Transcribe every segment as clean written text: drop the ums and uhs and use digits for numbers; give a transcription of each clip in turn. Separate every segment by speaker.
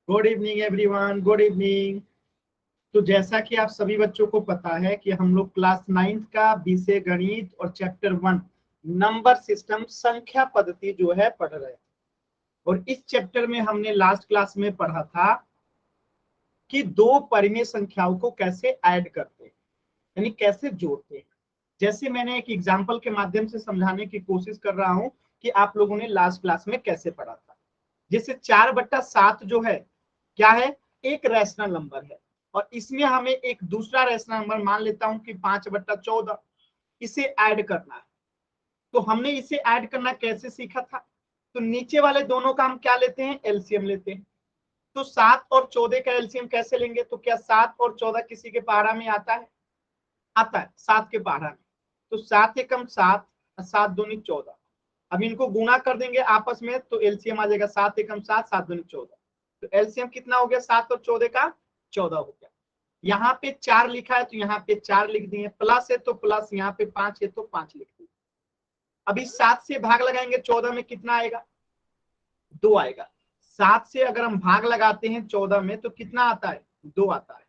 Speaker 1: Good evening everyone, good evening. तो जैसा कि आप सभी बच्चों को पता है कि हम लोग क्लास 9th का विषय गणित और चैप्टर 1 नंबर सिस्टम संख्या पद्धति जो है पढ़ रहे हैं। और इस चैप्टर में हमने लास्ट क्लास में पढ़ा था कि दो परिमेय संख्याओं को कैसे ऐड करते हैं, यानी कैसे जोड़ते हैं। जैसे मैंने एक एग्जाम्पल के माध्यम से समझाने की कोशिश कर रहा हूं कि आप लोगों ने लास्ट क्लास में कैसे पढ़ा था। जैसे 4/7 जो है क्या है, एक रैशनल नंबर है और इसमें हमें एक दूसरा रैशनल नंबर मान लेता हूं कि 5/14 इसे ऐड करना है। तो हमने इसे ऐड करना कैसे सीखा था। तो नीचे वाले दोनों का हम क्या लेते हैं, एलसीएम लेते हैं। तो 7 और 14 का एलसीएम कैसे लेंगे, तो क्या 7 और 14 किसी के पहाड़ा में आता है, आता है 7 के पहाड़ा में। तो 7 एकम 7, 7 दूनी 14। अब इनको गुणा कर देंगे आपस में तो एलसीएम आ जाएगा 7 एकम 7, 7 दूनी 14। तो एलसीएम कितना हो गया, 7 और 14 का 14 हो गया। यहाँ पे 4 लिखा है तो यहाँ पे 4 लिख दिए, प्लस है तो प्लस, यहाँ पे 5 है तो 5 लिख दिए। अभी 7 से भाग लगाएंगे 14 में कितना आएगा, 2 आएगा। 7 से अगर हम भाग लगाते हैं 14 में तो कितना आता है, 2 आता है।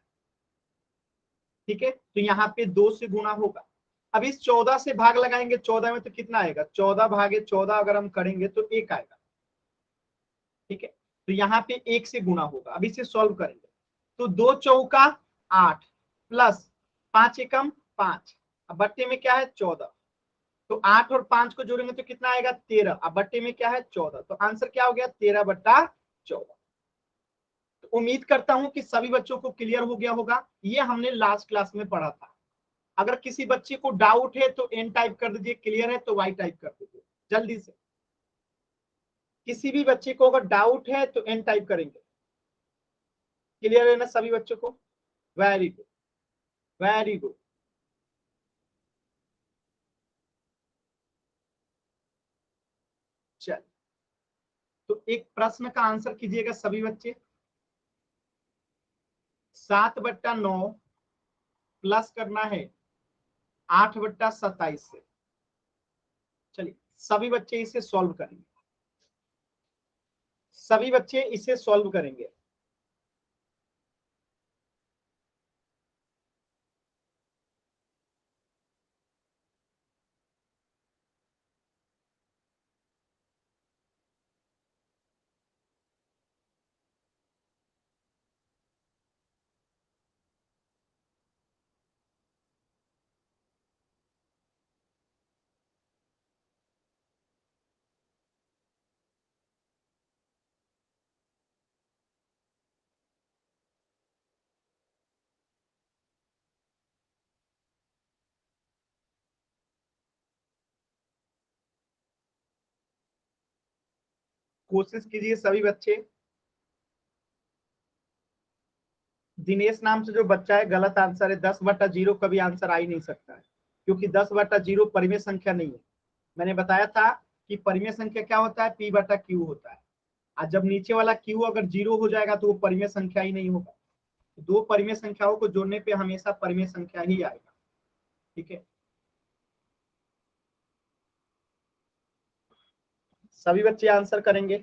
Speaker 1: ठीक है, तो यहाँ पे 2 से गुणा होगा। अब इस 14 से भाग लगाएंगे 14 में तो कितना आएगा, 14 भागे 14 अगर हम करेंगे तो 1 आएगा। ठीक है, तो यहाँ पे 1 से गुणा होगा। अब इसे सॉल्व करेंगे तो 2 चौका 8 प्लस 5 एकम 5, अब बट्टे में क्या है 14। तो 8 और 5 को जोड़ेंगे तो कितना आएगा 13, अब बट्टे में क्या है 14। तो आंसर क्या हो गया 13/14। तो उम्मीद करता हूं कि सभी बच्चों को क्लियर हो गया होगा। ये हमने लास्ट क्लास में पढ़ा था। अगर किसी बच्चे को डाउट है तो एन टाइप कर दीजिए, क्लियर है तो वाई टाइप कर दीजिए जल्दी से। किसी भी बच्चे को अगर डाउट है तो एन टाइप करेंगे। क्लियर है ना सभी बच्चों को, वेरी गुड, वेरी गुड। चल, तो एक प्रश्न का आंसर कीजिएगा सभी बच्चे। 7/9 प्लस करना है 8/27 से। चलिए सभी बच्चे इसे सॉल्व करेंगे, सभी बच्चे इसे सॉल्व करेंगे। कोशिश कीजिए सभी बच्चे। दिनेश नाम से जो बच्चा है गलत आंसर है, 10/0 कभी आंसर आ ही नहीं सकता है क्योंकि 10/0 परिमेय संख्या नहीं है। मैंने बताया था कि परिमेय संख्या क्या होता है, p/q होता है। और जब नीचे वाला q अगर 0 हो जाएगा तो वो परिमेय संख्या ही नहीं होगा। दो परिमेय संख्याओं को जोड़ने पे हमेशा परिमेय संख्या ही आएगा। ठीक है, सभी बच्चे आंसर करेंगे।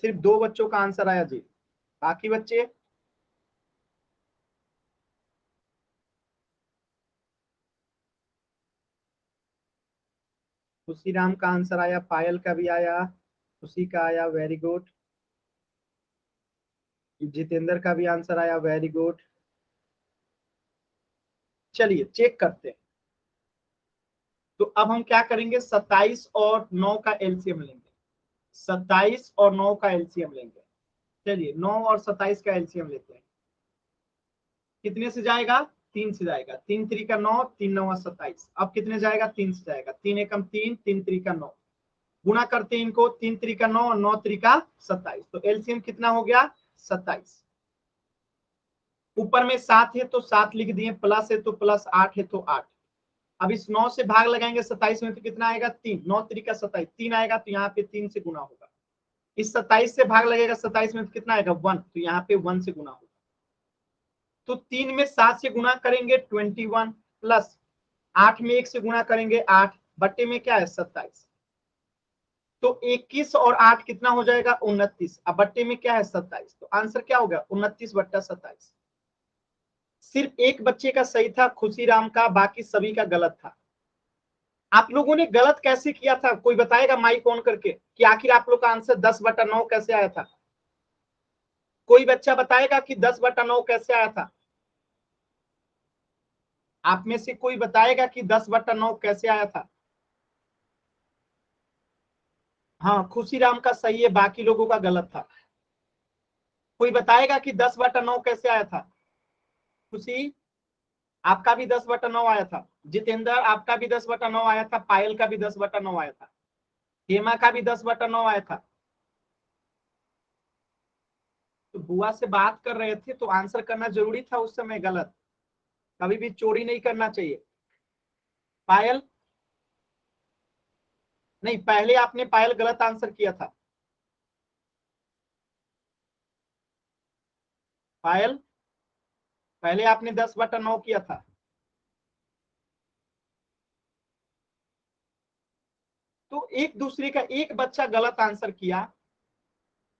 Speaker 1: सिर्फ 2 बच्चों का आंसर आया जी, बाकी बच्चे। खुशी राम का आंसर आया, पायल का भी आया, खुशी का आया, वेरी गुड। जितेंद्र का भी आंसर आया, वेरी गुड। चलिए चेक करते हैं। तो अब हम क्या करेंगे, 27 और 9 का एलसीएम लेंगे। 27 और 9 का एलसीएम लेंगे। चलिए 9 और 27 का एलसीएम लेते हैं। कितने से जाएगा, 3 से जाएगा। 3 3 का 9, 3 9 27। अब कितने जाएगा, 3 से जाएगा। 3 एकम 3, 3 3 का 9। गुणा करते हैं इनको, 3 3 का 9 और 9 3 का 27। तो एलसीएम कितना हो गया, 27। ऊपर में 7 है तो 7 लिख दिए, प्लस है तो प्लस, 8 है तो 8। अब इस 9 से भाग लगाएंगे 27 में तो कितना आएगा, 3। 9 3 का 27, 3 आएगा तो यहाँ पे 3 से गुना होगा। इस 27 से भाग लगेगा 27 में तो कितना आएगा, 1। तो यहाँ पे 1 से गुना होगा। तो 3 में 7 से गुना करेंगे 21, प्लस 8 में 1 से गुना करेंगे 8, बट्टे में क्या है 27। तो 21 और 8 कितना हो जाएगा 29। अब बट्टे में क्या है 27, तो आंसर क्या हो गया 29/27। सिर्फ एक बच्चे का सही था खुशीराम का, बाकी सभी का गलत था। आप लोगों ने गलत कैसे किया था, कोई बताएगा माइक ऑन करके कि आखिर आप लोग का आंसर 10/9 कैसे आया था? कोई बच्चा बताएगा कि 10/9 कैसे आया था? आप में से कोई बताएगा कि 10/9 कैसे आया था? हाँ, खुशीराम का सही है, बाकी लोगों का गलत था। कोई बताएगा कि 10/9 कैसे आया था? खुशी, आपका भी 10/9 आया था। जितेंद्र, आपका भी 10/9 आया था। पायल का भी 10/9 आया था। हेमा का भी 10/9 आया था। तो बुआ से बात कर रहे थे तो आंसर करना जरूरी था उस समय। गलत, कभी भी चोरी नहीं करना चाहिए। पायल, नहीं, पहले आपने पायल गलत आंसर किया था। पायल, पहले आपने 10/9 किया था। तो एक दूसरे का, एक बच्चा गलत आंसर किया,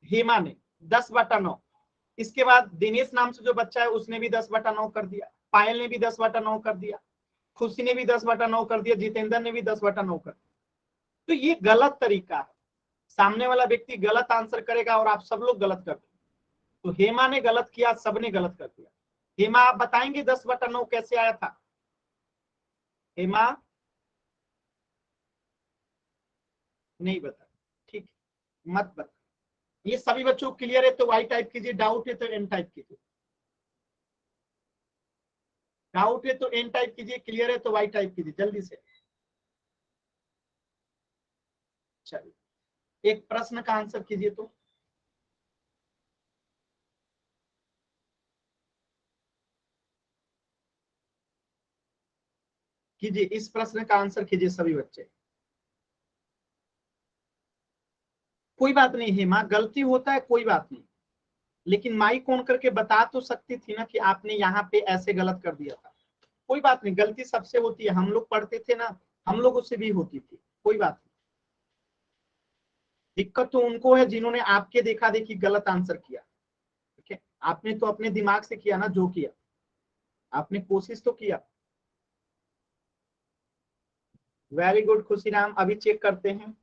Speaker 1: हेमा ने 10/9। इसके बाद दिनेश नाम से जो बच्चा है उसने भी 10/9 कर दिया। पायल ने भी 10/9 कर दिया। खुशी ने भी 10/9 कर दिया। जितेंद्र ने भी 10/9 कर दिया। तो ये गलत तरीका है। सामने वाला व्यक्ति गलत आंसर करेगा और आप सब लोग गलत कर देंगे। तो हेमा ने गलत किया, सबने गलत कर दिया। हेमा, आप बताएंगे 10/9 कैसे आया था? हेमा नहीं बता, ठीक है, मत बता। ये सभी बच्चों को क्लियर है तो वाई टाइप कीजिए, डाउट है तो एन टाइप कीजिए। डाउट है तो एन टाइप कीजिए, क्लियर है तो वाई टाइप कीजिए जल्दी से। चलिए, एक प्रश्न का आंसर कीजिए तो। कीजिए, इस प्रश्न का आंसर कीजिए सभी बच्चे। कोई बात नहीं हेमा, गलती होता है, कोई बात नहीं। लेकिन माइक ऑन करके बता तो सकती थी ना कि आपने यहाँ पे ऐसे गलत कर दिया था। कोई बात नहीं, गलती सबसे होती है। हम लोग पढ़ते थे ना, हम लोगों से भी होती थी। कोई बात नहीं। दिक्कत तो उनको है जिन्होंने आपके देखा देखी गलत आंसर किया। ठीक है, आपने तो अपने दिमाग से किया ना जो किया, आपने कोशिश तो किया। वेरी गुड खुशीराम, अभी चेक करते हैं।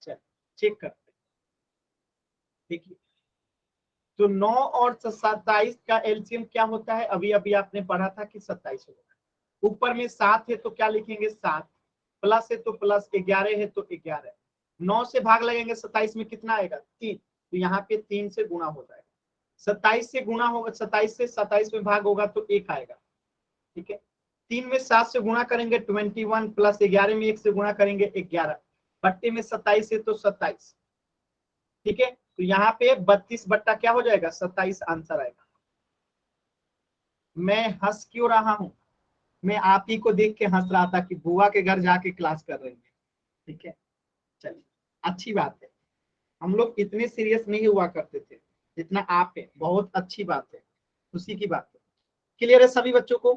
Speaker 1: चल, चेक करते हैं। देखिए, तो 9 और 27 का एलसीएम क्या होता है? अभी अभी आपने पढ़ा था कि 27 होगा। ऊपर में 7 है तो क्या लिखेंगे 7, प्लस है तो प्लस, 11 है तो 11। 9 से भाग लगेंगे 27 में, कितना आएगा 3, तो यहाँ पे 3 से गुणा हो जाएगा। 27 से गुणा होगा, 27 से 27 में भाग होगा तो 1 आएगा। ठीक है, 3 में 7 से गुणा करेंगे 21, प्लस 11 में 1 से गुणा करेंगे 11, बट्टे में 27 है तो 27। ठीक है, तो यहाँ पे 32 बट्टा क्या हो जाएगा 27 आंसर आएगा। मैं हंस क्यों रहा हूं? मैं आप ही को देख के हंस रहा था कि बुआ के घर जाके क्लास कर रहे हैं। ठीक है, चलिए, अच्छी बात है। हम लोग इतने सीरियस नहीं हुआ करते थे जितना आप है, बहुत अच्छी बात है, खुशी की बात है। क्लियर है सभी बच्चों को?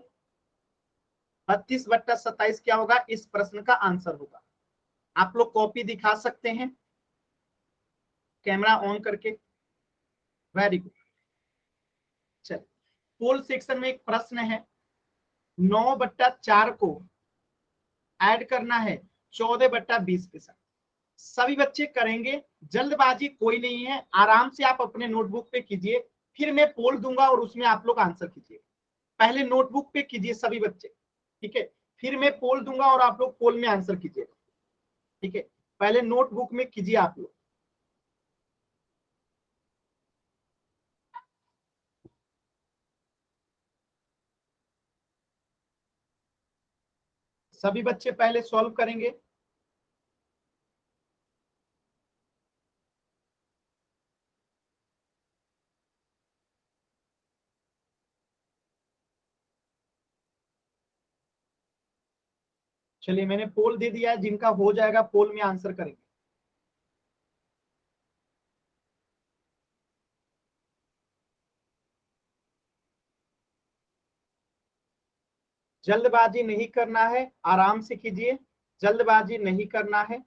Speaker 1: 32/27 क्या होगा, इस प्रश्न का आंसर होगा। आप लोग कॉपी दिखा सकते हैं कैमरा ऑन करके। Very good. चलिए, पोल सेक्शन में एक प्रश्न है, 9/4 को ऐड करना है 14/20 के साथ। सभी बच्चे करेंगे, जल्दबाजी कोई नहीं है, आराम से आप अपने नोटबुक पे कीजिए। फिर मैं पोल दूंगा और उसमें आप लोग आंसर कीजिए। पहले नोटबुक पे कीजिए सभी बच्चे, ठीक है? फिर मैं पोल दूंगा और आप लोग पोल में आंसर कीजिए। ठीक है, पहले नोटबुक में कीजिए आप लोग। सभी बच्चे पहले सॉल्व करेंगे। चलिए मैंने पोल दे दिया है, जिनका हो जाएगा पोल में आंसर करेंगे। जल्दबाजी नहीं करना है, आराम से कीजिए, जल्दबाजी नहीं करना है।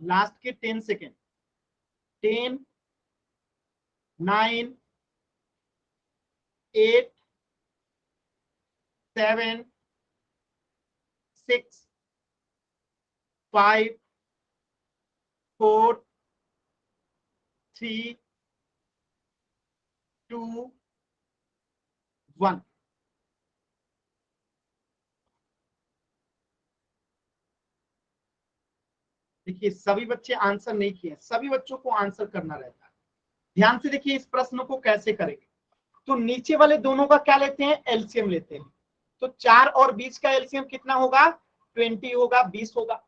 Speaker 1: लास्ट के 10 सेकेंड। 10, 9, 8, 7, 6, 5, 4, 3, 2, 1। देखिए सभी बच्चे आंसर नहीं किए, सभी बच्चों को आंसर करना रहता है। ध्यान से देखिए इस प्रश्न को कैसे करेंगे। तो नीचे वाले दोनों का क्या लेते हैं, एलसीएम लेते हैं। तो 4 और 20 का एलसीएम कितना होगा, 20 होगा, 20 होगा।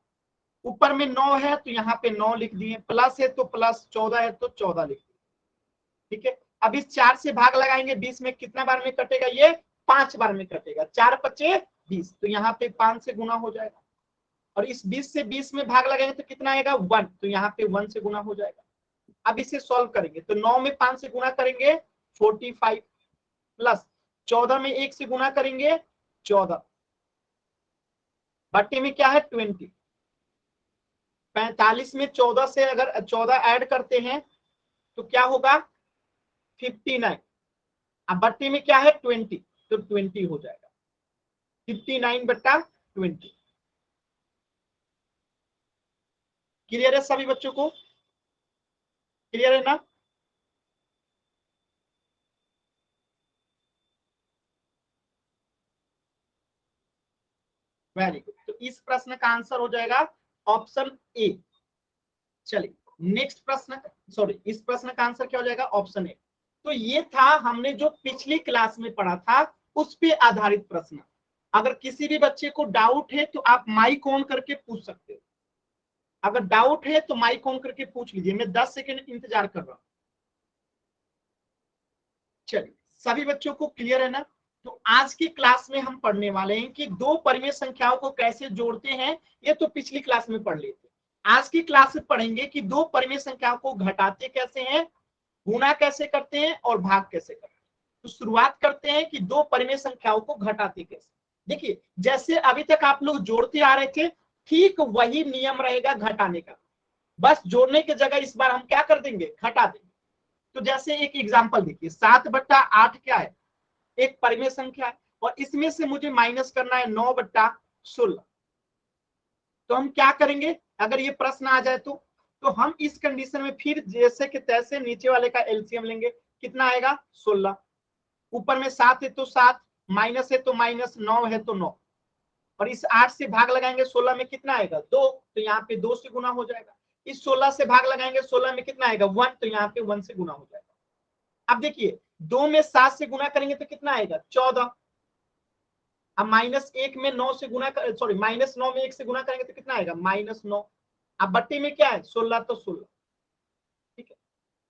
Speaker 1: ऊपर में 9 है तो यहाँ पे 9 लिख दिए, प्लस है तो प्लस, 14 है तो 14 लिख दिए। ठीक है, अब इस 4 से भाग लगाएंगे, 20 में कितना बार में कटेगा, ये 5 बार में कटेगा। 4 पचे 20, तो यहाँ पे 5 से गुना हो जाएगा। और इस 20 से 20 में भाग लगाएंगे तो कितना आएगा, 1, तो यहाँ पे 1 से गुना हो जाएगा। अब इसे सॉल्व करेंगे तो 9 में 5 से गुना करेंगे 45, प्लस 14 में 1 से गुना करेंगे 14, बट्टे में क्या है 20। 45 में 14 से अगर 14 ऐड करते हैं तो क्या होगा 59। अब बट्टे में क्या है 20, तो 20 हो जाएगा, 59/20। क्लियर है सभी बच्चों को, क्लियर है ना। वेरी गुड, तो इस प्रश्न का आंसर हो जाएगा ऑप्शन ए। चलिए नेक्स्ट प्रश्न, सॉरी इस प्रश्न का आंसर क्या हो जाएगा, ऑप्शन ए। तो ये था हमने जो पिछली क्लास में पढ़ा था उस पे आधारित प्रश्न। अगर किसी भी बच्चे को डाउट है तो आप माइक ऑन करके पूछ सकते हो। अगर डाउट है तो माइक ऑन करके पूछ लीजिए, मैं 10 सेकेंड इंतजार कर रहा हूं। चलिए सभी बच्चों को क्लियर है ना। तो आज की क्लास में हम पढ़ने वाले हैं कि दो परिमेय संख्याओं को कैसे जोड़ते हैं। ये तो पिछली क्लास में पढ़ लिए थे। आज की क्लास में पढ़ेंगे कि दो परिमेय संख्याओं को घटाते कैसे हैं, गुणा कैसे करते हैं और भाग कैसे करते हैं। तो शुरुआत करते हैं कि दो परिमेय संख्याओं को घटाते कैसे। देखिए जैसे अभी तक आप लोग जोड़ते आ रहे थे, ठीक वही नियम रहेगा घटाने का। बस जोड़ने की जगह इस बार हम क्या कर देंगे, घटा देंगे। तो जैसे एक एग्जांपल देखिए, 7/8 क्या है, एक परिमेय संख्या है, और इसमें से मुझे माइनस करना है 9/16। तो हम क्या करेंगे, अगर ये प्रश्न आ जाए तो हम इस कंडीशन में फिर जैसे कि तैसे नीचे वाले का एलसीएम लेंगे। कितना आएगा 16, ऊपर में 7 है तो 7, माइनस है तो माइनस, 9 है तो 9, और इस 8 से भाग लगाएंगे 16 में कितना आएगा 2, तो यहाँ पे 2 से गुना हो जाएगा। इस 16 से भाग लगाएंगे 16 में कितना आएगा 1, तो यहाँ पे 1 से गुना हो जाएगा। अब देखिए 2 में 7 से गुना करेंगे तो कितना आएगा 14। अब -1 में 9 से गुना कर, सॉरी -9 में 1 से गुना करेंगे तो कितना आएगा -9। अब बट्टी में क्या है 16, तो 16, ठीक है।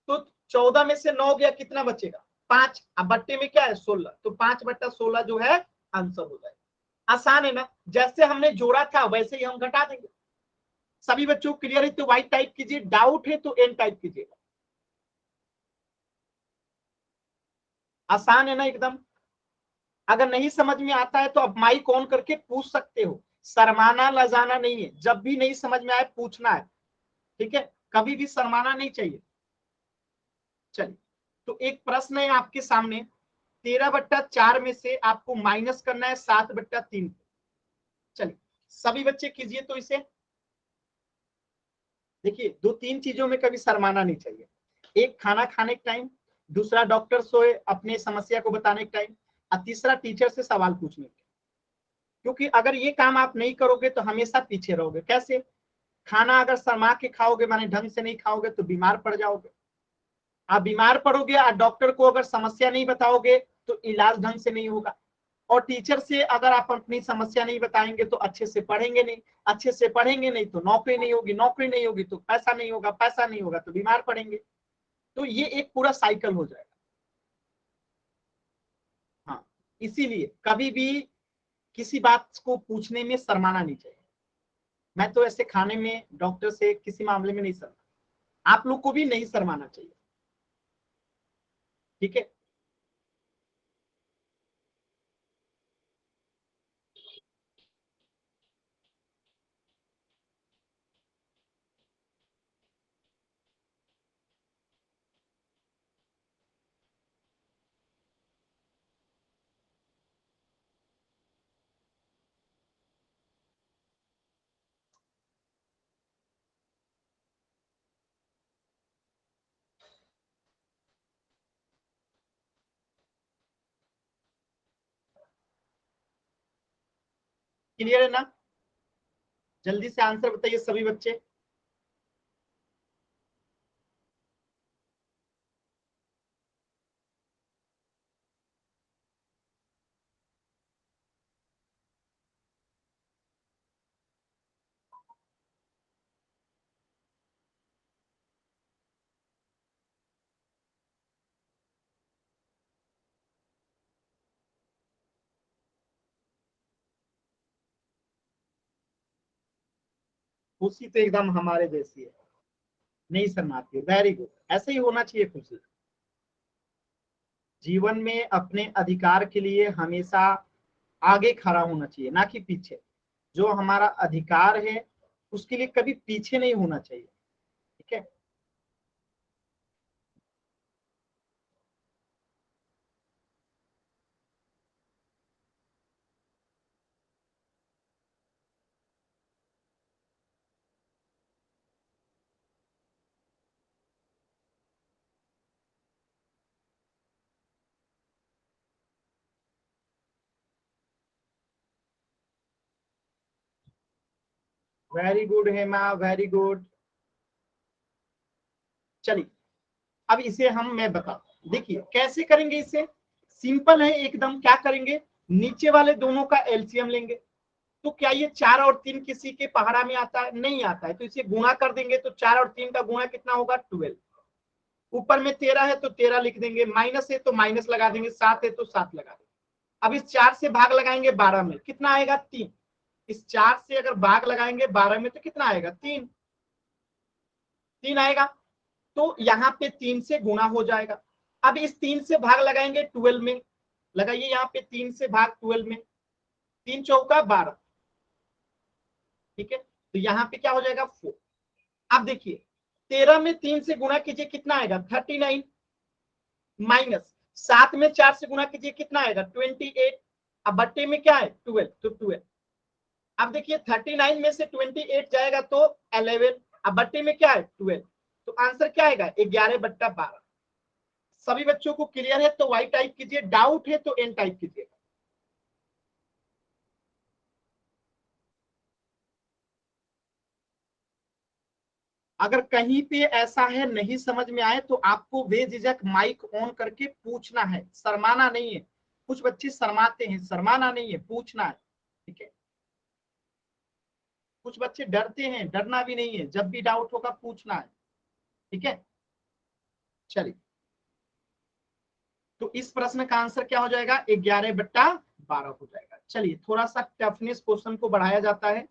Speaker 1: तो 14 में से 9 गया, कितना बचेगा 5। अब बट्टे में क्या है 16, तो 5/16 जो है आंसर हो जाएगा। आसान है ना, जैसे हमने जोड़ा था वैसे ही हम घटा देंगे। सभी बच्चों क्लियर है तो वाई टाइप कीजिए, डाउट है तो एन टाइप कीजिएगा। आसान है ना एकदम। अगर नहीं समझ में आता है तो अब माइक ऑन करके पूछ सकते हो, शर्माना लजाना नहीं है, जब भी नहीं समझ में आए पूछना है, ठीक है, कभी भी शर्माना नहीं चाहिए। चलिए, तो एक प्रश्न है आपके सामने, 13/4 में से आपको माइनस करना है 7/3। चलिए सभी बच्चे कीजिए तो इसे। देखिए 2-3 चीजों में कभी शर्माना नहीं चाहिए, एक खाना खाने के टाइम, दूसरा डॉक्टर सोए अपने समस्या को बताने के टाइम, और तीसरा टीचर से सवाल पूछने के। क्योंकि अगर ये काम आप नहीं करोगे तो हमेशा पीछे रहोगे। कैसे? खाना अगर शर्मा के खाओगे, माने ढंग से नहीं खाओगे, तो बीमार पड़ जाओगे। आप बीमार पड़ोगे और डॉक्टर को अगर समस्या नहीं बताओगे तो इलाज ढंग से नहीं होगा। और टीचर से अगर आप अपनी समस्या नहीं बताएंगे तो अच्छे से पढ़ेंगे नहीं, अच्छे से पढ़ेंगे नहीं तो नौकरी नहीं होगी, नौकरी नहीं होगी तो पैसा नहीं होगा, पैसा नहीं होगा तो बीमार पड़ेंगे। तो ये एक पूरा साइकिल हो जाएगा। हाँ, इसीलिए कभी भी किसी बात को पूछने में शर्माना नहीं चाहिए। मैं तो ऐसे खाने में डॉक्टर से किसी मामले में नहीं शर्मा, आप लोग को भी नहीं शर्माना चाहिए, ठीक है। क्लियर है ना? जल्दी से आंसर बताइए सभी बच्चे। खुशी तो एकदम हमारे जैसी है, नहीं शर्माती है, वेरी गुड, ऐसे ही होना चाहिए खुशी। जीवन में अपने अधिकार के लिए हमेशा आगे खड़ा होना चाहिए, ना कि पीछे। जो हमारा अधिकार है उसके लिए कभी पीछे नहीं होना चाहिए, ठीक है। Very good Hema, very good. चलिए अब इसे मैं बता, देखिए कैसे करेंगे इसे। सिंपल है एकदम। क्या करेंगे, नीचे वाले दोनों का एलसीएम लेंगे। तो क्या ये 4 और 3 किसी के पहाड़ा में आता है? नहीं आता है, तो इसे गुणा कर देंगे तो 4 और 3 का गुणा कितना होगा 12। ऊपर में 13 है तो 13 लिख देंगे, माइनस है तो माइनस लगा देंगे, 7 है तो 7 लगा देंगे। अब इस 4 से भाग लगाएंगे 12 में, कितना आएगा 3। इस 4 से अगर भाग लगाएंगे 12 में तो कितना आएगा 3, 3 आएगा। तो यहाँ पे 3 से गुणा हो जाएगा। अब इस 3 से भाग लगाएंगे 12 में, लगाइए यहाँ पे 3 से भाग 12 में, 3 चौका 12, ठीक है। तो यहाँ पे क्या हो जाएगा 4। अब देखिए 13 में 3 से गुणा कीजिए कितना आएगा 39, माइनस 7 में 4 से गुणा कीजिए कितना आएगा 28। अब बट्टे में क्या है 12, तो 12। अब देखिए 39 में से 28 जाएगा तो 11, अब बट्टे में क्या है 12, तो आंसर क्या आएगा 11/12। सभी बच्चों को क्लियर है तो वाई टाइप कीजिए, डाउट है तो एन टाइप कीजिए। अगर कहीं पे ऐसा है नहीं समझ में आए तो आपको बेझिझक माइक ऑन करके पूछना है, शर्माना नहीं है। कुछ बच्चे शर्माते हैं, शर्माना नहीं है, पूछना है, ठीक है। कुछ बच्चे डरते हैं, डरना भी नहीं है, जब भी डाउट होगा पूछना है, ठीक है। चलिए, तो इस प्रश्न का आंसर क्या हो जाएगा, 11/12 हो जाएगा। चलिए, थोड़ा सा टफनेस क्वेश्चन को बढ़ाया जाता है।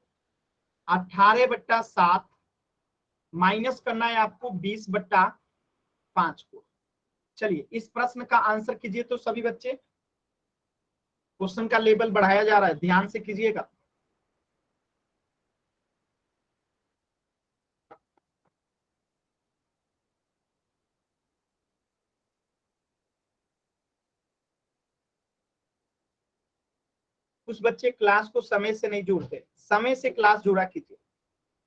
Speaker 1: 18/7 माइनस करना है आपको 20/5 को। चलिए, इस प्रश्न का आंसर कीजिए तो सभी बच्चे। क्वेश्चन का लेवल बढ़ाया जा रहा है, ध्यान से कीजिएगा। कुछ बच्चे क्लास को समय से नहीं जुड़ते, समय से क्लास जुड़ा कीजिए,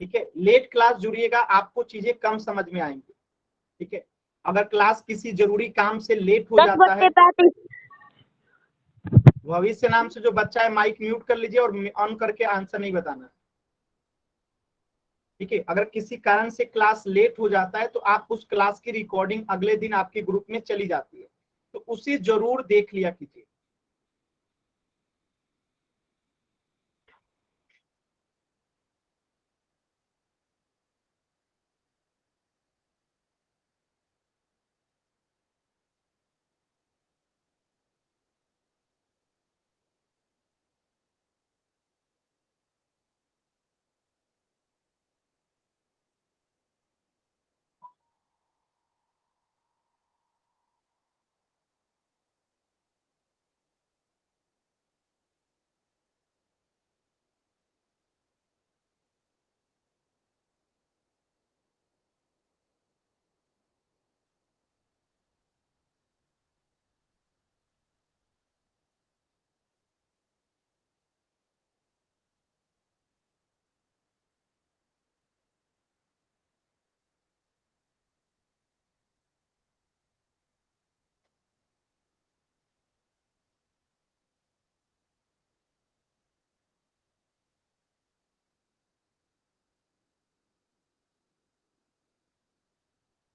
Speaker 1: ठीक है। लेट क्लास जुड़िएगा, आपको चीजें कम समझ में आएंगी, ठीक है। अगर क्लास किसी जरूरी काम से लेट हो जाता है, भविष्य नाम से जो बच्चा है माइक म्यूट कर लीजिए और ऑन करके आंसर नहीं बताना, ठीक है। अगर किसी कारण से क्लास लेट हो जाता है तो आप उस क्लास की रिकॉर्डिंग अगले दिन आपके ग्रुप में चली जाती है, तो उसे जरूर देख लिया कीजिए।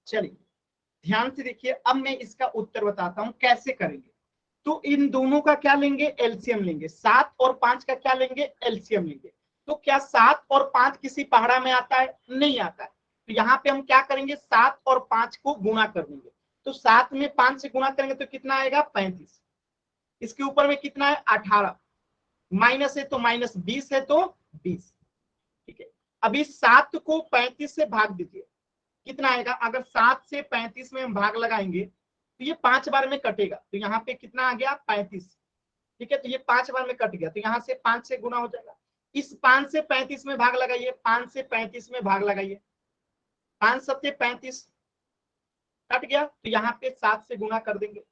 Speaker 1: चलिए, ध्यान से देखिए, अब मैं इसका उत्तर बताता हूं कैसे करेंगे। तो इन दोनों का क्या लेंगे, एलसीएम लेंगे। 7 और 5 का क्या लेंगे, एलसीएम लेंगे। तो क्या 7 और 5 किसी पहाड़ा में आता है, नहीं आता है। तो यहाँ पे हम क्या करेंगे, 7 और 5 को गुणा कर देंगे। तो 7 में 5 से गुणा करेंगे तो कितना आएगा, 35। इसके ऊपर में कितना है, 18। माइनस है तो माइनस, 20 है तो 20, ठीक है। अभी 7 को 35 से भाग दीजिए, कितना आएगा। अगर 7 से 35 में हम भाग लगाएंगे तो ये 5 बार में कटेगा, तो यहाँ पे कितना आ गया, 35, ठीक है। तो ये 5 बार में कट गया, तो यहाँ से 5 से गुना हो जाएगा। इस 5 से 35 में भाग लगाइए, 5 से 35 में भाग लगाइए, 5 सत्ते 35, कट गया। तो यहाँ पे 7 से गुना कर देंगे।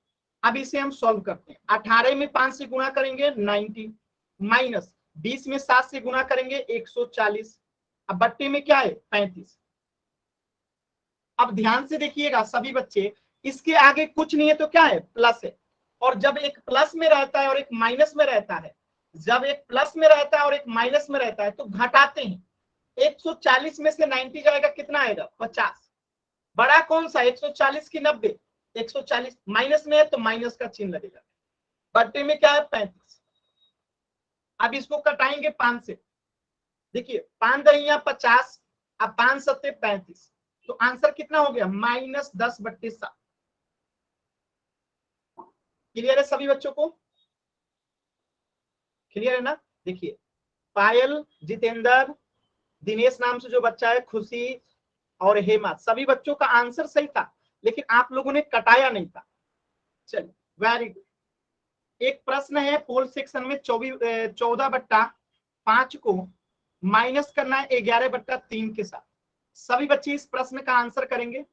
Speaker 1: अब इसे हम सॉल्व करते हैं। 18 में 5 से गुना करेंगे 90, माइनस 20 में 7 से गुना करेंगे 140। अब बट्टे में क्या है, 35। अब ध्यान से देखिएगा सभी बच्चे, इसके आगे कुछ नहीं है तो क्या है, प्लस है। और जब एक प्लस में रहता है और एक माइनस में रहता है, जब एक प्लस में रहता है और एक माइनस में रहता है तो घटाते हैं। 140 में से 90 जाएगा, कितना आएगा, 50। बड़ा कौन सा, 140 की 90, 140। माइनस में है तो माइनस का चिन्ह लगेगा। बट्टे में क्या है, 35। अब इसको कटाएंगे 5 से, देखिए 5 दहिया 50, अब 5 सत्ते 35, तो आंसर कितना हो गया, -10/7। क्लियर है सभी बच्चों को, क्लियर है ना। देखिए, पायल, जितेंद्र, दिनेश नाम से जो बच्चा है, खुशी और हेमा, सभी बच्चों का आंसर सही था, लेकिन आप लोगों ने कटाया नहीं था। चलिए, वेरी गुड। एक प्रश्न है पोल सेक्शन में, 14/5 को माइनस करना है 11/3 के साथ। सभी बच्चे इस प्रश्न का आंसर करेंगे।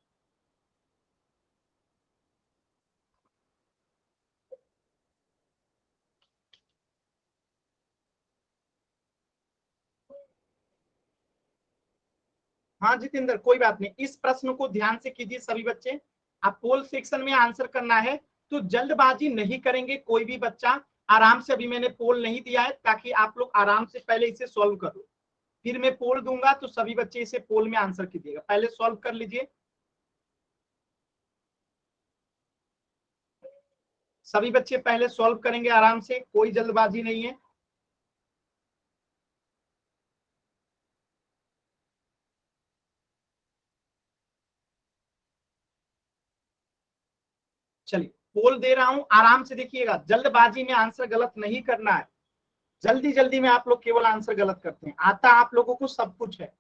Speaker 1: हाँ जितेंद्र, कोई बात नहीं, इस प्रश्न को ध्यान से कीजिए सभी बच्चे। आप पोल सेक्शन में आंसर करना है तो जल्दबाजी नहीं करेंगे कोई भी बच्चा, आराम से। अभी मैंने पोल नहीं दिया है ताकि आप लोग आराम से पहले इसे सॉल्व कर लो, फिर मैं पोल दूंगा तो सभी बच्चे इसे पोल में आंसर कीजिएगा। पहले सॉल्व कर लीजिए, सभी बच्चे पहले सॉल्व करेंगे आराम से, कोई जल्दबाजी नहीं है। चलिए पोल दे रहा हूं, आराम से देखिएगा, जल्दबाजी में आंसर गलत नहीं करना है। जल्दी जल्दी में आप लोग केवल आंसर गलत करते हैं, आता आप लोगों को सब कुछ है।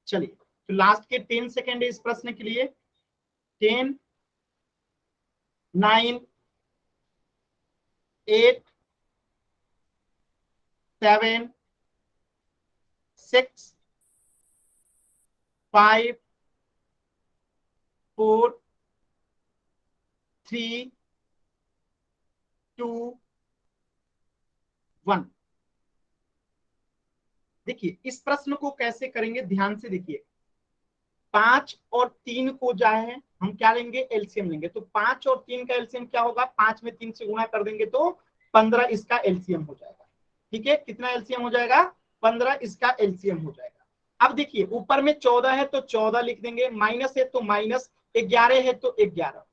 Speaker 1: चलिए तो लास्ट के 10 सेकेंड है इस प्रश्न के लिए। 10, 9, 8, 7, 6, 5, 4, 3, 2, 1। देखिए इस प्रश्न को कैसे करेंगे, ध्यान से देखिए। 5 और 3 को जाए हम क्या लेंगे, एलसीएम लेंगे। तो 5 और 3 का एलसीएम क्या होगा, 5 में 3 से गुणा कर देंगे तो 15 इसका एलसीएम हो जाएगा। ठीक है, कितना एलसीएम हो जाएगा, 15 इसका एलसीएम हो जाएगा। अब देखिए ऊपर में 14 है तो 14 लिख देंगे, माइनस है तो माइनस, 11 है तो 11।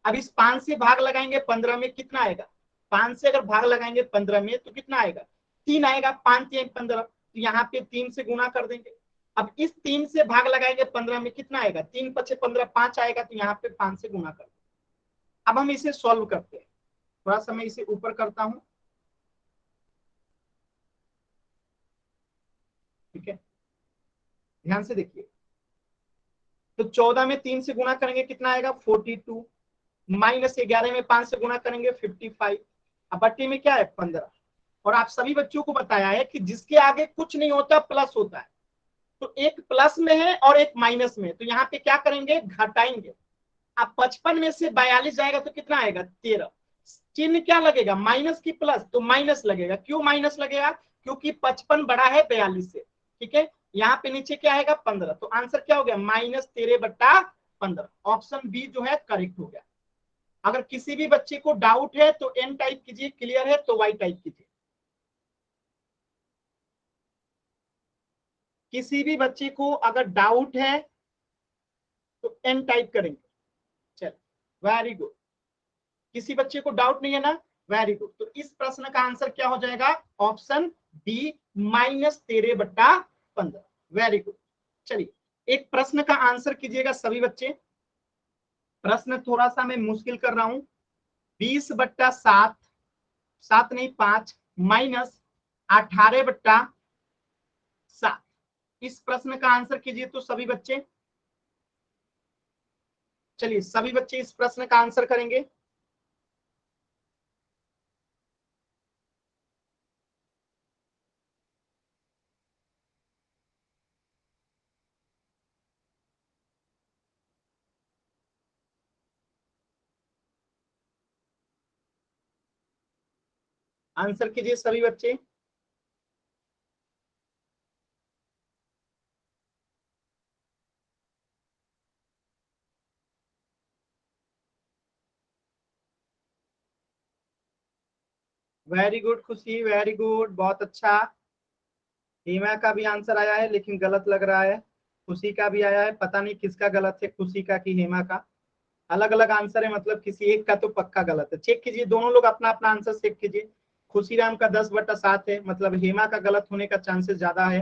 Speaker 1: अब इस 5 से भाग लगाएंगे 15 में, कितना आएगा, 5 से अगर भाग लगाएंगे 15 में तो कितना आएगा, 3 आएगा। 5 3 15, तो यहाँ पे 3 से गुणा कर देंगे। अब इस 3 से भाग लगाएंगे 15 में, कितना आएगा, 3 5 15, 5 आएगा, तो यहाँ पे 5 से गुणा कर देंगे। अब हम इसे सॉल्व करते हैं, थोड़ा सा मैं इसे ऊपर करता हूं। ठीक है, ध्यान से देखिए। तो 14 में 3 से गुणा करेंगे कितना आएगा, 42, माइनस 11 में 5 से गुणा करेंगे 55, अब बट्टे में क्या है 15। और आप सभी बच्चों को बताया है कि जिसके आगे कुछ नहीं होता प्लस होता है, तो एक प्लस में है और एक माइनस में, तो यहाँ पे क्या करेंगे, घटाएंगे। अब 55 में से 42 जाएगा तो कितना आएगा, 13। चिन्ह क्या लगेगा, माइनस की प्लस, तो माइनस लगेगा। क्यों माइनस लगेगा, क्योंकि 55 बड़ा है 42 से। ठीक है, यहाँ पे नीचे क्या आएगा 15, तो आंसर क्या हो गया, -13/15। ऑप्शन बी जो है करेक्ट हो गया। अगर किसी भी बच्चे को डाउट है तो एन टाइप कीजिए, क्लियर है तो वाई टाइप कीजिए। किसी भी बच्चे को अगर डाउट है तो एन टाइप करेंगे। चल, वेरी गुड। किसी बच्चे को डाउट नहीं है ना, वेरी गुड। तो इस प्रश्न का आंसर क्या हो जाएगा, ऑप्शन बी, -13/15। Very good. चलिए एक प्रश्न का आंसर कीजिएगा सभी बच्चे। प्रश्न थोड़ा सा मैं मुश्किल कर रहा हूं। 20/7, 7 नहीं 5, -18/7। इस प्रश्न का आंसर कीजिए तो सभी बच्चे। चलिए सभी बच्चे इस प्रश्न का आंसर करेंगे। आंसर कीजिए सभी बच्चे। वेरी गुड खुशी, वेरी गुड, बहुत अच्छा। हेमा का भी आंसर आया है लेकिन गलत लग रहा है। खुशी का भी आया है, पता नहीं किसका गलत है, खुशी का कि हेमा का। अलग अलग आंसर है, मतलब किसी एक का तो पक्का गलत है। चेक कीजिए, दोनों लोग अपना अपना आंसर चेक कीजिए। खुशीराम का 10/7 है, मतलब हेमा का गलत होने का चांसेस ज्यादा है।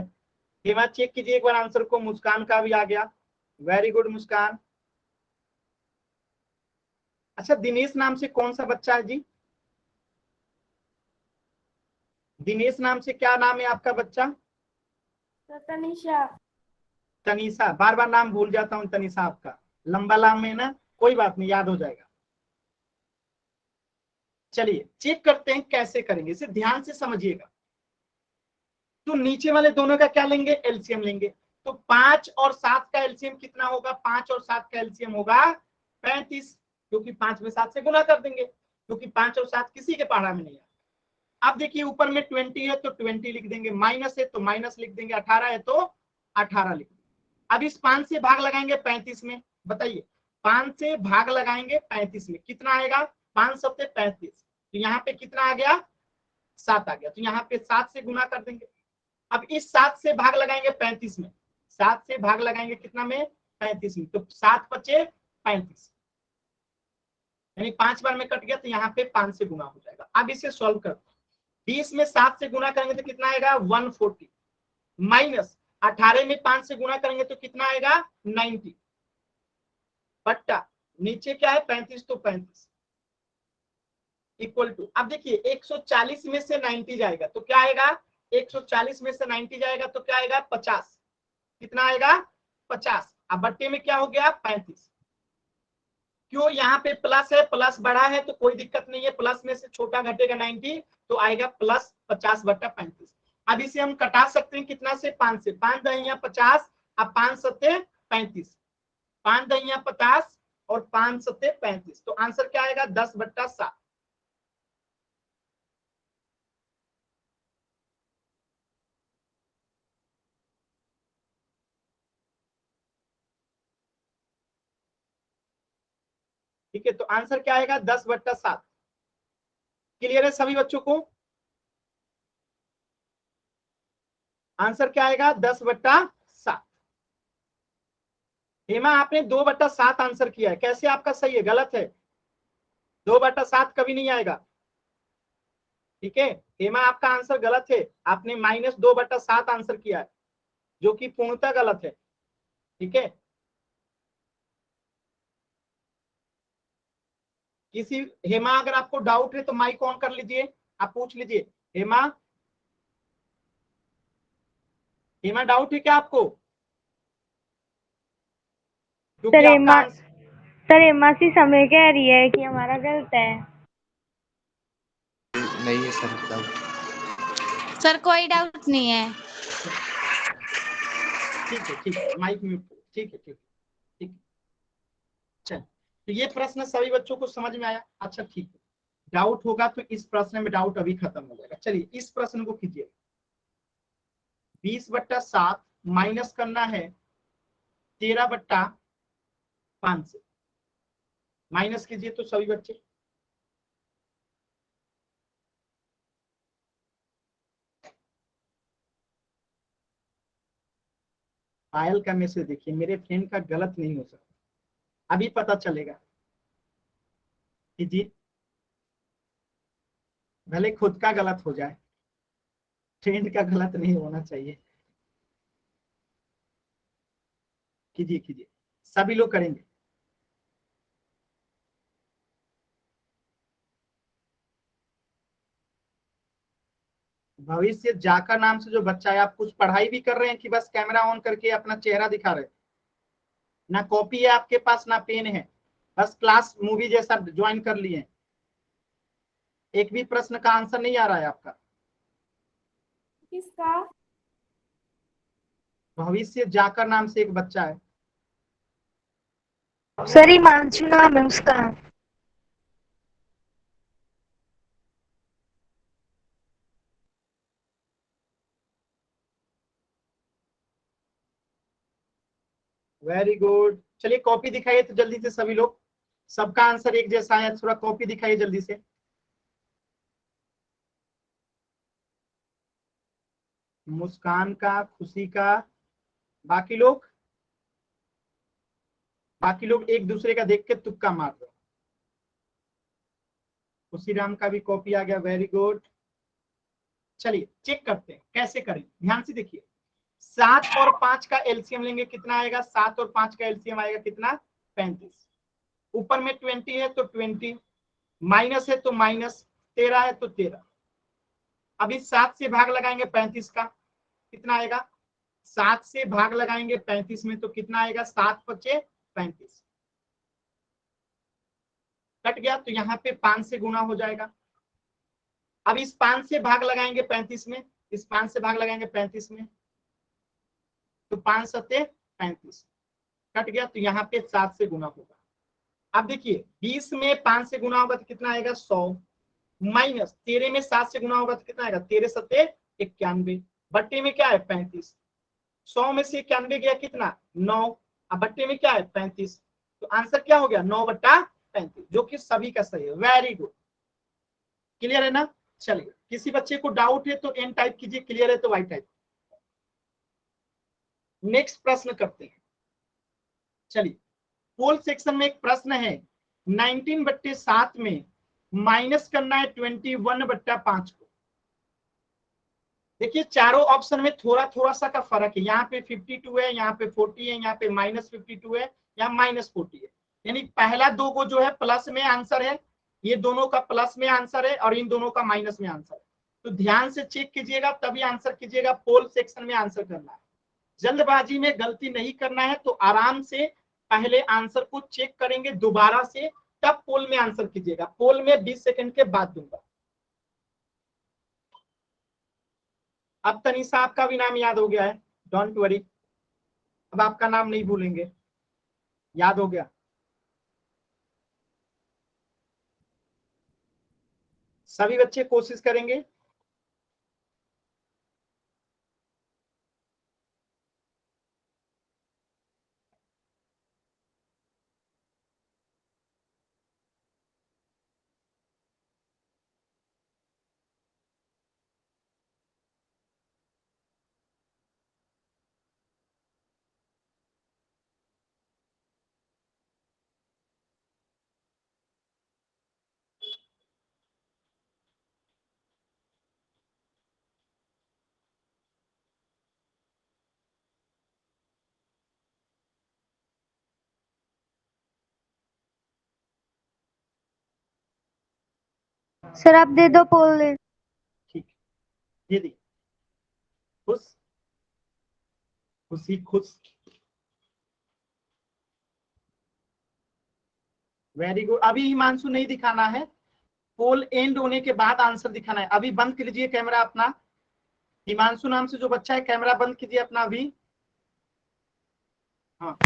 Speaker 1: हेमा चेक कीजिए एक बार आंसर को। मुस्कान का भी आ गया, वेरी गुड मुस्कान। अच्छा दिनेश नाम से कौन सा बच्चा है जी, दिनेश नाम से क्या नाम है आपका बच्चा,
Speaker 2: तनिषा।
Speaker 1: तनीषा, बार बार नाम भूल जाता हूँ तनीषा आपका, लंबा नाम है ना, कोई बात नहीं याद हो जाएगा। चलिए चेक करते हैं कैसे करेंगे, इसे ध्यान से समझिएगा। तो नीचे वाले दोनों का क्या लेंगे, एलसीएम लेंगे। तो 5 और 7 का एलसीएम कितना होगा, 5 और 7 का एलसीएम होगा 35, क्योंकि 5 में 7 से गुना कर देंगे। क्योंकि 5 और 7 किसी के पहाड़ा में नहीं है। अब देखिए ऊपर में 20 है तो 20 लिख देंगे, माइनस है तो माइनस लिख देंगे, 18 है तो 18 लिख देंगे। अब इस 5 से भाग लगाएंगे 35 में, बताइए 5 से भाग लगाएंगे 35 में कितना आएगा, 5 सत्ते 35, तो यहाँ पे कितना आ गया 7 आ गया, तो यहाँ पे 7 से गुना कर देंगे। अब इस 7 से भाग लगाएंगे 35 में, 7 से भाग लगाएंगे कितना में 35 में, तो 7 बचे 35, यानी 5 बार में कट गया, तो यहाँ पे 5 से गुना हो जाएगा। अब इसे सॉल्व करते हैं, 20 में 7 से गुना करेंगे तो कितना आएगा 140, माइनस 18 में 5 से गुना करेंगे तो कितना आएगा 90, बट्टा नीचे क्या है 35, तो 35 इक्वल टू, अब देखिए 140 में से 90 जाएगा तो क्या आएगा, 140 में से 90 जाएगा तो क्या आएगा 50, कितना आएगा 50, अब बट्टे में क्या हो गया 35, क्यों यहाँ पे प्लस है, प्लस बड़ा है तो कोई दिक्कत नहीं है, प्लस में से छोटा घटेगा 90 तो आएगा प्लस 50 बट्टा 35। अब इसे हम कटा सकते हैं कितना से 5 से, 5 दहिया 50, अब 5 सत्ते 35, 5 दहिया 50 और 5 सत्ते 35, तो आंसर क्या आएगा 10 बट्टा 7। ठीक है, तो आंसर क्या आएगा 10 बट्टा 7। क्लियर है सभी बच्चों को, आंसर क्या आएगा 10 बट्टा 7। हेमा आपने 2 बट्टा 7 आंसर किया है, कैसे आपका सही है, गलत है, 2 बट्टा 7 कभी नहीं आएगा। ठीक है, हेमा आपका आंसर गलत है, आपने -2 बट्टा 7 आंसर किया है, जो कि पूर्णतः गलत है। ठीक है, किसी, हेमा अगर आपको डाउट है तो माइक ऑन कर लीजिए, आप पूछ लीजिए। हेमा, हेमा डाउट है क्या आपको, क्योंकि आपका आंसर,
Speaker 2: सर एमासी समय कह रही है कि हमारा गलत है।
Speaker 3: नहीं है सर डाउट।
Speaker 4: सर कोई डाउट नहीं है।
Speaker 1: ठीक है, ठीक है, माइक म्यूट, ठीक है, ठीक है, ठीक है। चल, तो ये प्रश्न सभी बच्चों को समझ में आया, अच्छा ठीक है, डाउट होगा तो इस प्रश्न में डाउट अभी खत्म हो जाएगा। चलिए इस प्रश्न को कीजिए, 20 बट्टा 7 माइनस करना है 13 बट्टा 5 से, माइनस कीजिए तो सभी बच्चे, पायल का मैसेज देखिए, मेरे फ्रेंड का गलत नहीं हो सकता, अभी पता चलेगा। कीजिए, भले खुद का गलत हो जाए, फ्रेंड का गलत नहीं होना चाहिए। कीजिए कीजिए, सभी लोग करेंगे। भविष्य जाका नाम से जो बच्चा है, आप कुछ पढ़ाई भी कर रहे हैं कि बस कैमरा ऑन करके अपना चेहरा दिखा रहे हैं? ना कॉपी है आपके पास ना पेन है, बस क्लास मूवी जैसा ज्वाइन कर लिए। एक भी प्रश्न का आंसर नहीं आ रहा है आपका?
Speaker 2: किसका?
Speaker 1: भविष्य जाकर नाम से एक बच्चा है।
Speaker 2: सर हिमांशु नाम है उसका।
Speaker 1: वेरी गुड, चलिए कॉपी दिखाइए तो जल्दी से सभी लोग, सबका आंसर एक जैसा है, थोड़ा कॉपी दिखाइए जल्दी से। मुस्कान का, खुशी का, बाकी लोग, बाकी लोग एक दूसरे का देख के तुक्का मार दो। खुशी राम का भी कॉपी आ गया, वेरी गुड। चलिए चेक करते हैं कैसे करें, ध्यान से देखिए। 7 और 5 का एलसीएम लेंगे कितना आएगा, 7 और 5 का एलसीएम आएगा कितना 35, ऊपर में 20 है तो 20, माइनस है तो माइनस, 13 है तो 13। अभी 7 से भाग लगाएंगे 35 का, कितना आएगा, 7 से भाग लगाएंगे 35 में तो कितना आएगा, 7 बचे 35, कट गया, तो यहाँ पे 5 से गुना हो जाएगा। अब इस 5 से भाग लगाएंगे 35 में, इस 5 से भाग लगाएंगे 35 में तो 5 सत्ते 35, कट गया, तो यहाँ पे 7 से गुना होगा। अब देखिए 20 में 5 से गुना होगा तो कितना आएगा 100, माइनस 13 में 7 से गुना होगा तो कितना आएगा 13 सत्ते 91, बट्टे में क्या है 35, 100 में से 91 गया कितना 9, अब बट्टे में क्या है 35, तो आंसर क्या हो गया 9/35, जो कि सभी का सही है। वेरी गुड, क्लियर है ना। चलिए किसी बच्चे को डाउट है तो एन टाइप कीजिए, क्लियर है तो वाई टाइप। नेक्स्ट प्रश्न करते हैं। चलिए पोल सेक्शन में एक प्रश्न है, 19/7 में माइनस करना है 21/5 को। देखिए चारों ऑप्शन में थोड़ा थोड़ा सा का फर्क है, यहाँ पे 52 है, यहाँ पे 40 है, यहाँ पे -52 है, यहाँ -40 है। यानी पहला दो को जो है प्लस में आंसर है, ये दोनों का प्लस में आंसर है और इन दोनों का माइनस में आंसर है। तो ध्यान से चेक कीजिएगा तभी आंसर कीजिएगा, पोल सेक्शन में आंसर करना है, जल्दबाजी में गलती नहीं करना है। तो आराम से पहले आंसर को चेक करेंगे दोबारा से, तब पोल में आंसर कीजिएगा। पोल में 20 सेकंड के बाद दूंगा। अब तनीषा आपका भी नाम याद हो गया है, डोंट वरी, अब आपका नाम नहीं भूलेंगे, याद हो गया। सभी बच्चे कोशिश करेंगे।
Speaker 2: सर आप दे दो पोल दे।
Speaker 1: ठीक दे दी, खुश खुशी खुश, वेरी गुड। अभी हिमांशु नहीं दिखाना है, पोल एंड होने के बाद आंसर दिखाना है। अभी बंद कर लीजिए कैमरा अपना, हिमांशु नाम से जो बच्चा है कैमरा बंद कीजिए अपना अभी। हाँ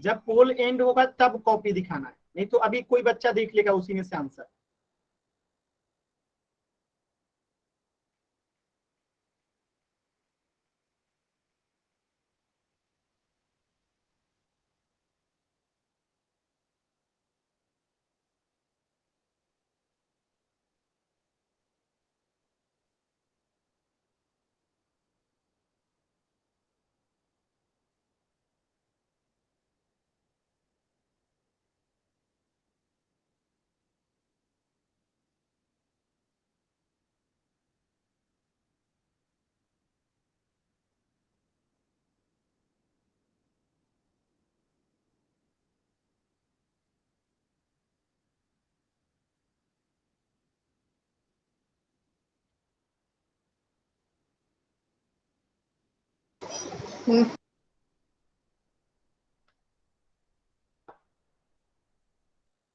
Speaker 1: जब पोल एंड होगा तब कॉपी दिखाना है, नहीं तो अभी कोई बच्चा देख लेगा उसी में से आंसर।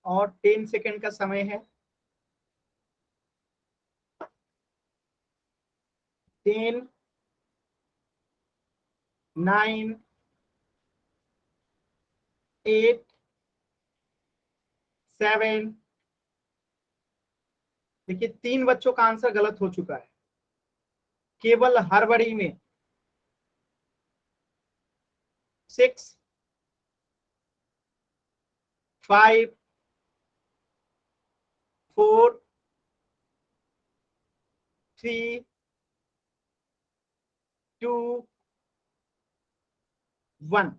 Speaker 1: और 10 सेकंड का समय है। 10, 9, 8, 7। देखिए 3 बच्चों का आंसर गलत हो चुका है, केवल हड़बड़ी में। 6, 5, 4, 3, 2, 1।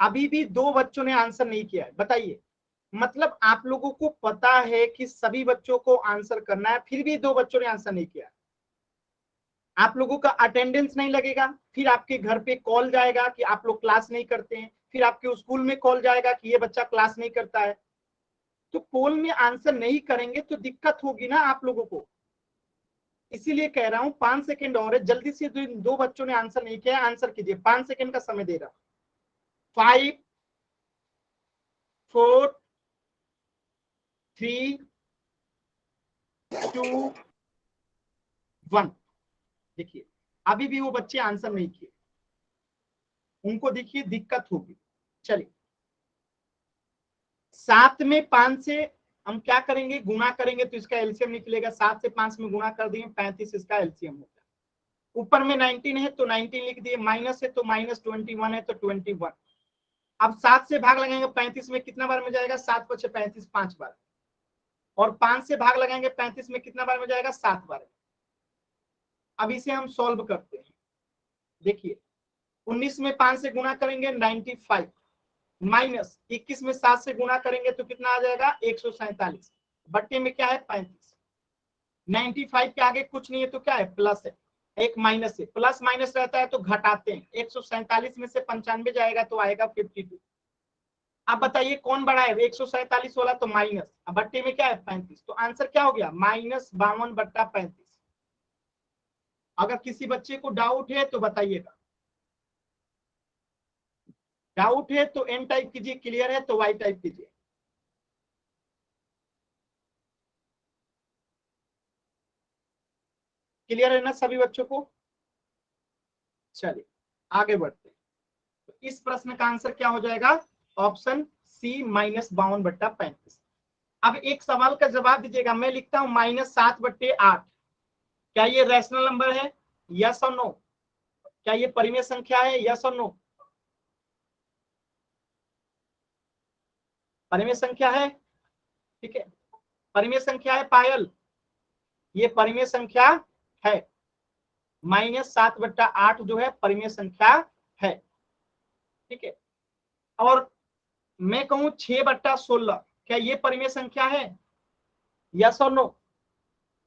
Speaker 1: अभी भी 2 बच्चों ने आंसर नहीं किया है, बताइए। मतलब आप लोगों को पता है कि सभी बच्चों को आंसर करना है, फिर भी 2 बच्चों ने आंसर नहीं किया। आप लोगों का अटेंडेंस नहीं लगेगा, फिर आपके घर पे कॉल जाएगा कि आप लोग क्लास नहीं करते हैं, फिर आपके स्कूल में कॉल जाएगा कि ये बच्चा क्लास नहीं करता है। तो पोल में आंसर नहीं करेंगे तो दिक्कत होगी ना आप लोगों को, इसीलिए कह रहा हूं 5 सेकंड और है, जल्दी से। 2 बच्चों ने आंसर नहीं किया, आंसर कीजिए, 5 सेकंड का समय दे रहा। 5, 4, 3, 2, 1। देखिए अभी भी वो बच्चे आंसर नहीं किए। उनको देखिए दिक्कत होगी। चलिए 7 में 5 से हम क्या करेंगे, गुना करेंगे तो इसका एलसीएम निकलेगा। 7 से 5 में गुना कर दिए 35 इसका एलसीएम होगा। ऊपर में 19 है तो 19 लिख दिए, माइनस है तो -21 है तो 21। अब 7 से भाग लगाएंगे 35 में कितना बार में जाएगा, 7 × 35 5 बार। और 5 से भाग लगाएंगे 35 में कितना बार में जाएगा, 7 बार। अब इसे हम सॉल्व करते हैं। देखिए 19 में 5 से गुना करेंगे 95, माइनस 21 में 7 से गुना करेंगे तो कितना आ जाएगा 147, बट्टे में क्या है 35। 95 के आगे कुछ नहीं है तो क्या है, प्लस है, एक माइनस है, प्लस माइनस रहता है तो घटाते हैं। 147 में से 95 जाएगा तो आएगा 52। अब बताइए कौन बड़ा है, 147 वाला तो माइनस, अब बट्टे में क्या है 35, तो आंसर क्या हो गया -52/35। अगर किसी बच्चे को डाउट है तो बताइएगा, डाउट है तो एन टाइप कीजिए, क्लियर है तो वाई टाइप कीजिए। क्लियर है ना सभी बच्चों को? चलिए आगे बढ़ते हैं। तो इस प्रश्न का आंसर क्या हो जाएगा, ऑप्शन सी -52/35। अब एक सवाल का जवाब दीजिएगा, मैं लिखता हूं -7/8, क्या ये रैशनल नंबर है, यस और नो? क्या ये परिमेय संख्या है, यस और नो? परिमेय संख्या है, ठीक है, परिमेय संख्या है पायल, ये परिमेय संख्या है। -7/8 जो है परिमेय संख्या है, ठीक है। और मैं कहूं 6/16, क्या ये परिमेय संख्या है, यस और नो?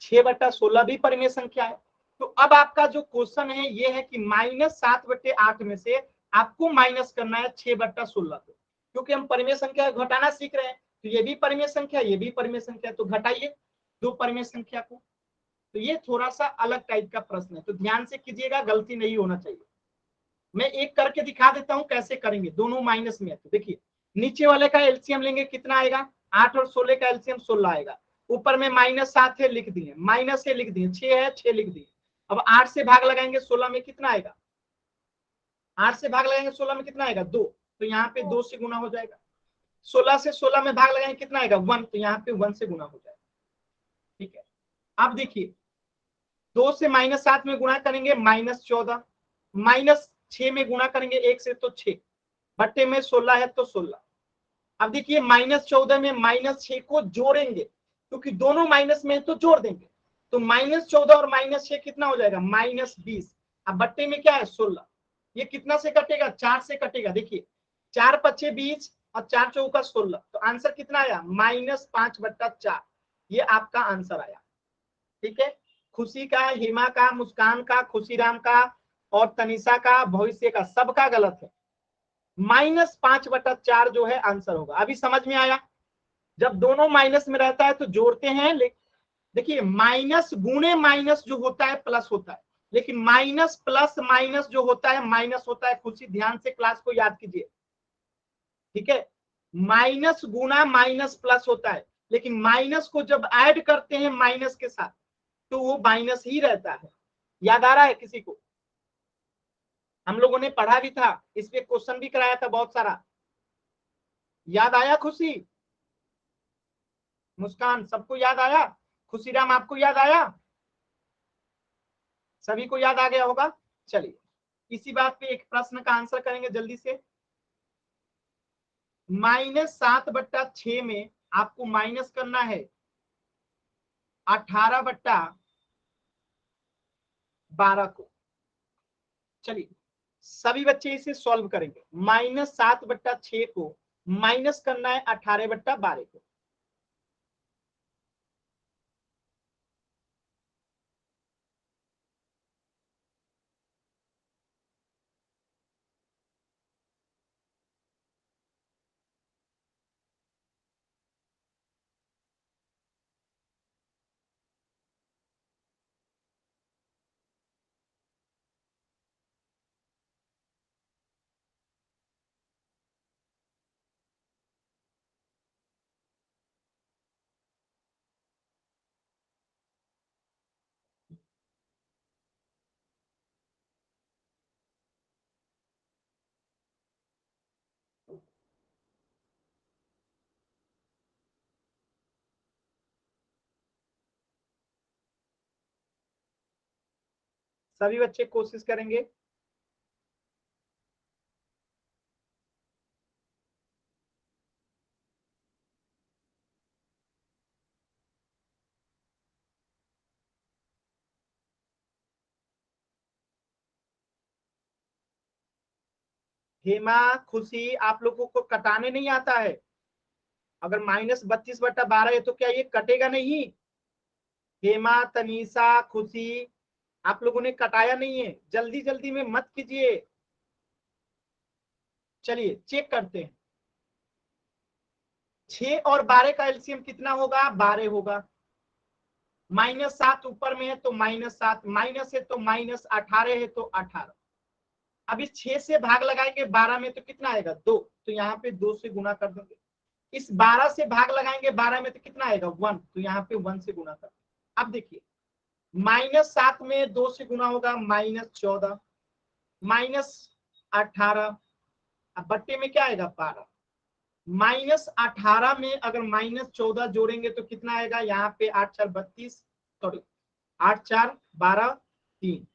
Speaker 1: 6/16 भी परिमेय संख्या है। तो अब आपका जो क्वेश्चन है ये है कि -7/8 में से आपको माइनस करना है 6/16 को, क्योंकि हम परिमेय संख्या घटाना सीख रहे हैं। तो ये भी परिमेय संख्या, ये भी परिमेय संख्या, तो घटाइए दो परिमेय संख्या को। तो ये थोड़ा सा अलग टाइप का प्रश्न है, तो ध्यान से कीजिएगा, गलती नहीं होना चाहिए। मैं एक करके दिखा देता हूं कैसे करेंगे, दोनों माइनस में है। तो देखिए नीचे वाले का एलसीएम लेंगे, कितना आएगा, 8 और 16 का एलसीएम 16 आएगा। ऊपर में -7 है लिख दिए, माइनस है लिख दिए, 6 है 6 लिख दिए। अब 8 से भाग लगाएंगे 16 में कितना आएगा, 8 से भाग लगाएंगे 16 में कितना आएगा 2, तो यहाँ पे 2 से गुना हो जाएगा। 16 से 16 में भाग लगाएंगे कितना आएगा 1, तो यहाँ पे 1 से गुना हो जाएगा, ठीक है। अब देखिए 2 से -7 में गुणा करेंगे -14, -6 में गुणा करेंगे 1 से तो 6, बट्टे में 16 है तो 16। अब देखिए -14 में -6 को जोड़ेंगे, क्योंकि दोनों माइनस में है तो जोड़ देंगे। तो -14 और -6 कितना हो जाएगा, -20। अब बट्टे में क्या है 16, ये कितना से कटेगा, 4 से कटेगा। देखिए 4 × 5 = 20 और 4 × 4 = 16, तो आंसर कितना आया -5/4, ये आपका आंसर आया, ठीक है। खुशी का, हिमा का, मुस्कान का, खुशीराम का और तनिषा का, भविष्य का, सबका गलत है। -5/4 जो है आंसर होगा। अभी समझ में आया, जब दोनों माइनस में रहता है तो जोड़ते हैं। देखिए माइनस गुणे माइनस जो होता है प्लस होता है, लेकिन माइनस प्लस माइनस जो होता है माइनस होता है। खुशी ध्यान से क्लास को याद कीजिए, ठीक है। माइनस गुना माइनस प्लस होता है, लेकिन माइनस को जब ऐड करते हैं माइनस के साथ तो वो माइनस ही रहता है। याद आ रहा है किसी को? हम लोगों ने पढ़ा भी था, इस पे क्वेश्चन भी कराया था बहुत सारा। याद आया खुशी, मुस्कान, सबको याद आया? खुशीराम आपको याद आया? सभी को याद आ गया होगा। चलिए इसी बात पे एक प्रश्न का आंसर करेंगे जल्दी से। -7/6 में आपको माइनस करना है 18/12 को। चलिए सभी बच्चे इसे सॉल्व करेंगे। -7/6 को माइनस करना है 18/12 को। सभी बच्चे कोशिश करेंगे। हेमा, खुशी, आप लोगों को कटाने नहीं आता है? अगर -32/12 है तो क्या ये कटेगा नहीं? हेमा, तनीषा, खुशी, आप लोगों ने कटाया नहीं है, जल्दी जल्दी में मत कीजिए। चलिए चेक करते हैं। 6 और 12 का एलसीएम कितना होगा? 12 होगा। -7 ऊपर में है तो -7, माइनस है तो -18 है तो 18। अब इस 6 से भाग लगाएंगे 12 में तो कितना आएगा? 2, तो यहाँ पे 2 से गुना कर देंगे। इस 12 से भाग लगाएंगे 12 में तो कितना आएगा? 1, तो यहाँ पे 1 से गुना कर देंगे। अब देखिए -7 में 2 से गुना होगा -14, -18, अब बट्टे में क्या आएगा? 12। -18 में अगर -14 जोड़ेंगे तो कितना आएगा? यहाँ पे 8 4 32, सॉरी 8 4 12 3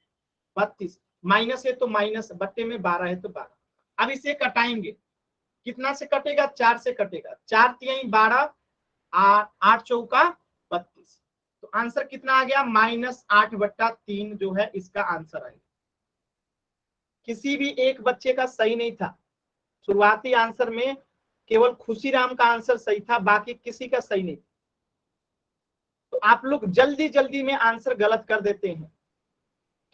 Speaker 1: 32, माइनस है तो माइनस, बट्टे में 12 है तो 12। अब इसे कटाएंगे, कितना से कटेगा? 4 से कटेगा। 4 3 12, 8 चौका 32, तो आंसर कितना आ गया? -8/3 जो है इसका आंसर आएगा। किसी भी एक बच्चे का सही नहीं था। शुरुआती आंसर में केवल खुशीराम का आंसर सही था, बाकी किसी का सही नहीं। तो आप लोग जल्दी जल्दी में आंसर गलत कर देते हैं।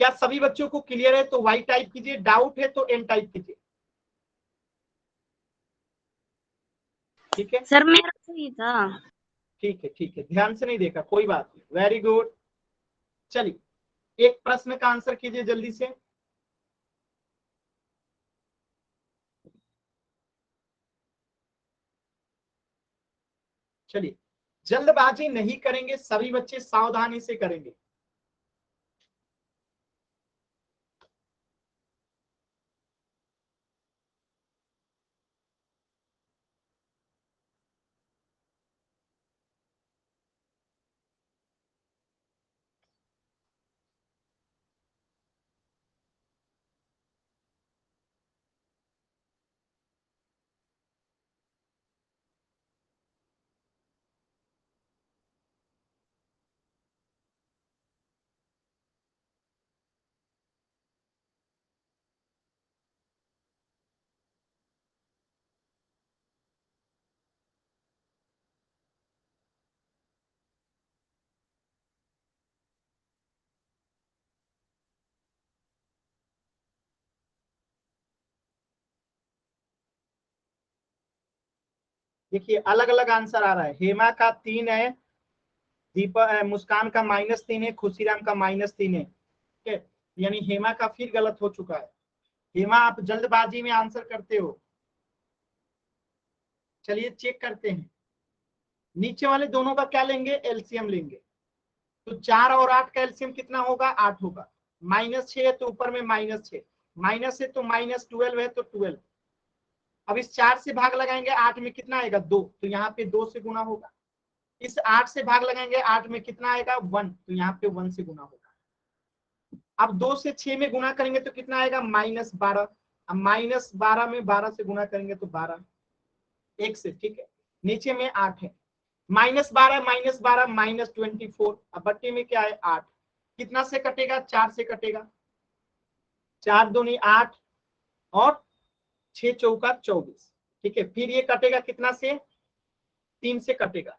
Speaker 1: क्या सभी बच्चों को क्लियर है? तो वाई टाइप कीजिए, डाउट है तो एन टाइप कीजिए। ठीक है
Speaker 2: सर मेरा सही था।
Speaker 1: ठीक है ठीक है, ध्यान से नहीं देखा, कोई बात नहीं, वेरी गुड। चलिए एक प्रश्न का आंसर कीजिए जल्दी से। चलिए जल्दबाजी नहीं करेंगे, सभी बच्चे सावधानी से करेंगे। देखिए अलग अलग आंसर आ रहा है। हेमा का 3 है, दीपक मुस्कान का -3 है, खुशीराम का -3 है। ठीक है, यानी हेमा का फिर गलत हो चुका है। हेमा आप जल्दबाजी में आंसर करते हो। चलिए चेक करते हैं, नीचे वाले दोनों का क्या लेंगे? एलसीएम लेंगे। तो 4 और 8 का एलसीएम कितना होगा? 8 होगा। -6 है तो ऊपर में -6, माइनस है तो -12 है तो 12। अब इस 4 से भाग लगाएंगे 8 में कितना आएगा? 2, तो यहाँ पे 2 से गुना होगा। इस 8 से भाग लगाएंगे 8 में कितना आएगा? 1, तो यहाँ पे 1 से गुना होगा। अब 2 से 6 में गुना करेंगे तो कितना आएगा? -12। अब -12 में 12 से गुना करेंगे तो 12, 1 से। ठीक है, नीचे में 8 है, -12 -24। अब बट्टे में क्या है? 8, कितना से कटेगा? 4 से कटेगा। 4 दूनी 8 और 6 चौका 24। ठीक है, फिर ये कटेगा कितना से? 3 से कटेगा,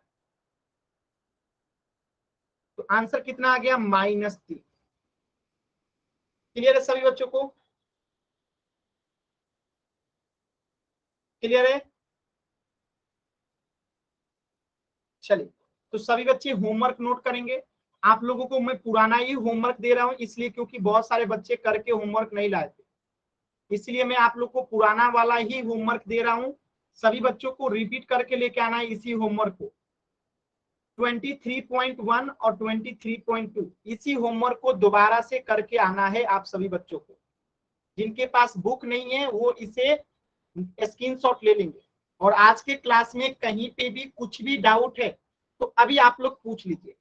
Speaker 1: तो आंसर कितना आ गया? -3। क्लियर है सभी बच्चों को? क्लियर है? चलिए तो सभी बच्चे होमवर्क नोट करेंगे। आप लोगों को मैं पुराना ही होमवर्क दे रहा हूं, इसलिए क्योंकि बहुत सारे बच्चे करके होमवर्क नहीं लाए थे, इसलिए मैं आप लोग को पुराना वाला ही होमवर्क दे रहा हूं। सभी बच्चों को रिपीट करके लेके आना है इसी होमवर्क को। 23.1 और 23.2 इसी होमवर्क को दोबारा से करके आना है आप सभी बच्चों को। जिनके पास बुक नहीं है वो इसे स्क्रीनशॉट ले लेंगे, और आज के क्लास में कहीं पे भी कुछ भी डाउट है तो अभी आप लोग पूछ लीजिए।